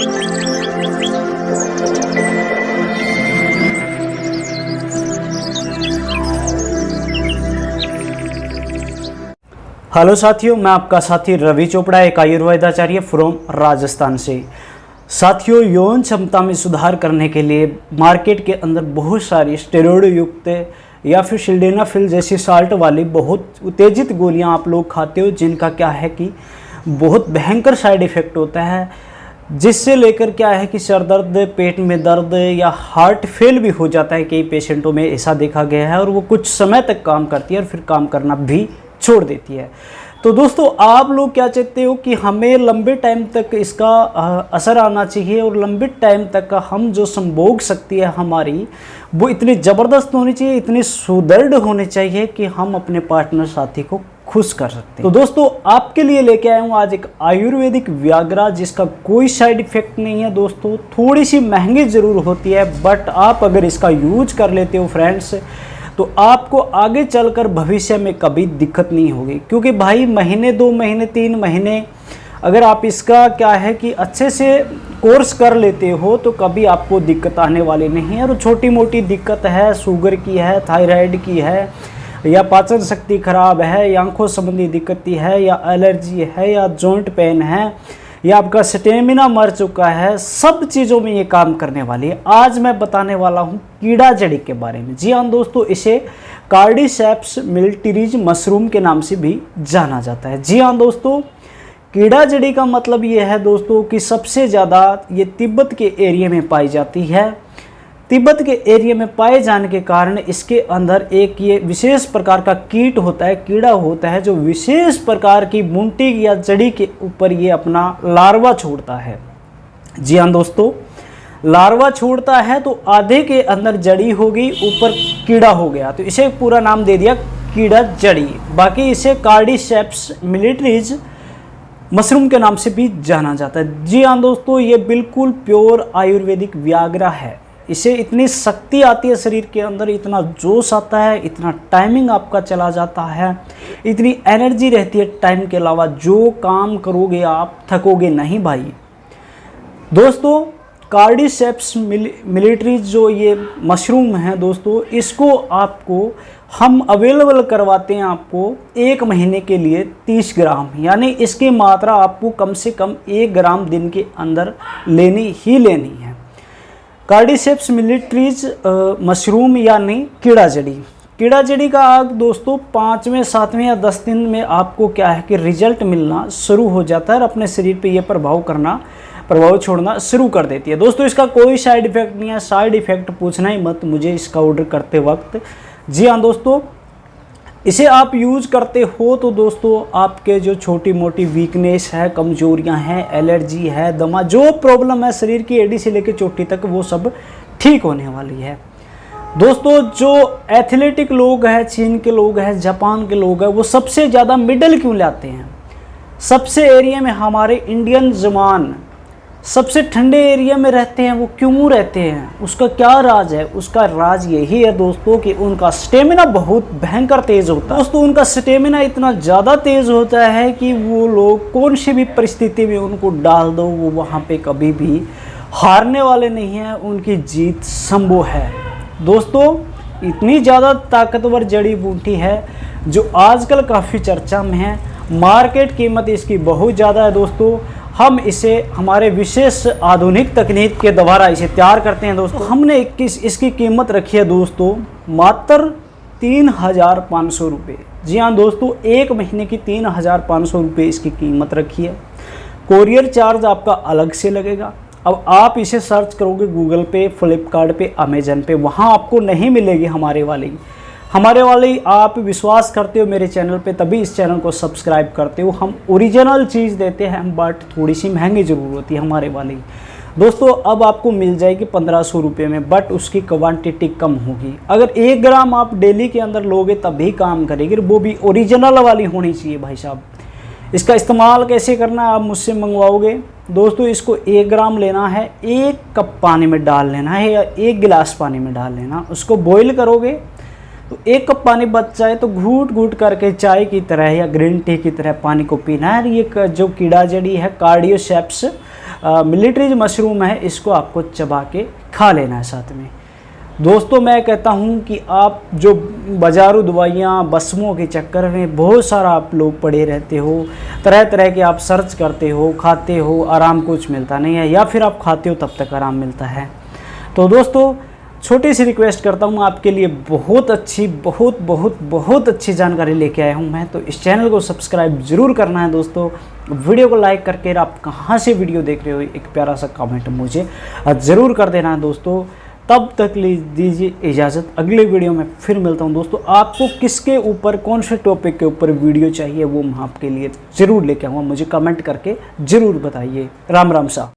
Hello साथियों, मैं आपका साथी रवि चोपड़ा, एक आयुर्वेदाचार्य फ्रॉम राजस्थान से। साथियों, यौन क्षमता में सुधार करने के लिए मार्केट के अंदर बहुत सारी स्टेरॉइड युक्त या फिर सिल्डेनाफिल जैसी साल्ट वाली बहुत उत्तेजित गोलियां आप लोग खाते हो, जिनका क्या है कि बहुत भयंकर साइड इफ़ेक्ट होता है, जिससे लेकर क्या है कि सर दर्द, पेट में दर्द या हार्ट फेल भी हो जाता है। कई पेशेंटों में ऐसा देखा गया है और वो कुछ समय तक काम करती है और फिर काम करना भी छोड़ देती है। तो दोस्तों, आप लोग क्या चाहते हो कि हमें लंबे टाइम तक इसका असर आना चाहिए और लंबे टाइम तक हम जो संभोग शक्ति है हमारी वो इतनी ज़बरदस्त होनी चाहिए, इतनी सुदृढ़ होनी चाहिए कि हम अपने पार्टनर साथी को खुश कर सकते हैं। तो दोस्तों, आपके लिए लेके आया हूँ आज एक आयुर्वेदिक व्याग्रा, जिसका कोई साइड इफेक्ट नहीं है। दोस्तों, थोड़ी सी महंगी ज़रूर होती है, बट आप अगर इसका यूज कर लेते हो फ्रेंड्स, तो आपको आगे चलकर भविष्य में कभी दिक्कत नहीं होगी। क्योंकि भाई महीने, 2 महीने, 3 महीने अगर आप इसका क्या है कि अच्छे से कोर्स कर लेते हो तो कभी आपको दिक्कत आने वाली नहीं है। और छोटी मोटी दिक्कत है, शुगर की है, थायराइड की है, या पाचन शक्ति खराब है, या आंखों संबंधी दिक्कत है, या एलर्जी है, या जॉइंट पेन है, या आपका स्टेमिना मर चुका है, सब चीज़ों में ये काम करने वाली है। आज मैं बताने वाला हूँ कीड़ा जड़ी के बारे में। जी हाँ दोस्तों, इसे कार्डिसेप्स मिलिटरीज मशरूम के नाम से भी जाना जाता है। जी हाँ दोस्तों, कीड़ा जड़ी का मतलब ये है दोस्तों कि सबसे ज़्यादा ये तिब्बत के एरिया में पाई जाती है। तिब्बत के एरिया में पाए जाने के कारण इसके अंदर एक ये विशेष प्रकार का कीट होता है, कीड़ा होता है, जो विशेष प्रकार की बूंटी या जड़ी के ऊपर ये अपना लार्वा छोड़ता है। जी हाँ दोस्तों, लार्वा छोड़ता है तो आधे के अंदर जड़ी हो गई, ऊपर कीड़ा हो गया, तो इसे पूरा नाम दे दिया कीड़ा जड़ी। बाकी इसे कार्डिसेप्स मिलिटरीज मशरूम के नाम से भी जाना जाता है। जी हाँ दोस्तों, ये बिल्कुल प्योर आयुर्वेदिक व्याग्रा है। इसे इतनी शक्ति आती है शरीर के अंदर, इतना जोश आता है, इतना टाइमिंग आपका चला जाता है, इतनी एनर्जी रहती है टाइम के अलावा, जो काम करोगे आप थकोगे नहीं भाई। दोस्तों, कार्डिसेप्स मिलिटरीज जो ये मशरूम है दोस्तों, इसको आपको हम अवेलेबल करवाते हैं आपको 1 महीने के लिए 30 ग्राम, यानी इसकी मात्रा आपको कम से कम 1 ग्राम दिन के अंदर लेनी ही लेनी है। कार्डिसेप्स मिलिटरीज मशरूम यानी कीड़ा जड़ी। कीड़ा जड़ी का आग दोस्तों 5वें, 7वें या 10 दिन में आपको क्या है कि रिजल्ट मिलना शुरू हो जाता है और अपने शरीर पे ये प्रभाव छोड़ना शुरू कर देती है। दोस्तों, इसका कोई साइड इफेक्ट नहीं है, साइड इफेक्ट पूछना ही मत मुझे इसका ऑर्डर करते वक्त। जी हाँ दोस्तों, इसे आप यूज़ करते हो तो दोस्तों आपके जो छोटी मोटी वीकनेस है, कमजोरियां हैं, एलर्जी है, दमा, जो प्रॉब्लम है शरीर की एड़ी से लेकर चोटी तक, वो सब ठीक होने वाली है। दोस्तों, जो एथलेटिक लोग हैं, चीन के लोग हैं, जापान के लोग हैं, वो सबसे ज़्यादा मेडल क्यों लाते हैं? सबसे एरिया में हमारे इंडियन जवान सबसे ठंडे एरिया में रहते हैं, वो क्यों रहते हैं? उसका क्या राज है? उसका राज यही है दोस्तों कि उनका स्टेमिना बहुत भयंकर तेज होता है। दोस्तों, उनका स्टेमिना इतना ज़्यादा तेज होता है कि वो लोग कौन सी भी परिस्थिति में उनको डाल दो, वो वहाँ पे कभी भी हारने वाले नहीं हैं, उनकी जीत संभव है। दोस्तों, इतनी ज़्यादा ताकतवर जड़ी बूटी है जो आजकल काफ़ी चर्चा में है। मार्केट कीमत इसकी बहुत ज़्यादा है दोस्तों। हम इसे हमारे विशेष आधुनिक तकनीक के द्वारा इसे तैयार करते हैं दोस्तों। हमने इसकी कीमत रखी है दोस्तों मात्र 3,500 रुपये। जी हाँ दोस्तों, 1 महीने की 3,500 रुपये इसकी कीमत रखी है। कोरियर चार्ज आपका अलग से लगेगा। अब आप इसे सर्च करोगे गूगल पे, फ्लिपकार्ट पे, अमेजन पे, वहाँ आपको नहीं मिलेगी हमारे वाली। आप विश्वास करते हो मेरे चैनल पे, तभी इस चैनल को सब्सक्राइब करते हो। हम ओरिजिनल चीज़ देते हैं, बट थोड़ी सी महंगी ज़रूर होती है हमारे वाली। दोस्तों, अब आपको मिल जाएगी 1500 रुपये में, बट उसकी क्वांटिटी कम होगी। अगर 1 ग्राम आप डेली के अंदर लोगे तभी काम करेगी, वो भी ओरिजिनल वाली होनी चाहिए भाई साहब। इसका इस्तेमाल कैसे करना है आप मुझसे मंगवाओगे। दोस्तों, इसको 1 ग्राम लेना है, 1 कप पानी में डाल लेना है या 1 गिलास पानी में डाल लेना। उसको बॉईल करोगे तो 1 कप पानी बच जाए तो घूट घूट करके चाय की तरह या ग्रीन टी की तरह पानी को पीना है। ये जो कीड़ा जड़ी है कार्डिसेप्स मिलिट्री जो मशरूम है इसको आपको चबा के खा लेना है साथ में। दोस्तों मैं कहता हूं कि आप जो बाजारू दवाइयाँ बसमों के चक्कर में बहुत सारा आप लोग पड़े रहते हो, तरह तरह के आप सर्च करते हो, खाते हो, आराम कुछ मिलता नहीं है, या फिर आप खाते हो तब तक आराम मिलता है। तो दोस्तों छोटी सी रिक्वेस्ट करता हूँ, आपके लिए बहुत अच्छी बहुत अच्छी जानकारी लेके आया हूँ मैं। तो इस चैनल को सब्सक्राइब जरूर करना है दोस्तों, वीडियो को लाइक करके आप कहाँ से वीडियो देख रहे हो एक प्यारा सा कमेंट मुझे ज़रूर कर देना है दोस्तों। तब तक दीजिए इजाज़त, अगले वीडियो में फिर मिलता हूँ दोस्तों। आपको किसके ऊपर, कौन से टॉपिक के ऊपर वीडियो चाहिए वो मैं आपके लिए ज़रूर लेके आऊँगा, मुझे कमेंट करके ज़रूर बताइए। राम राम सा।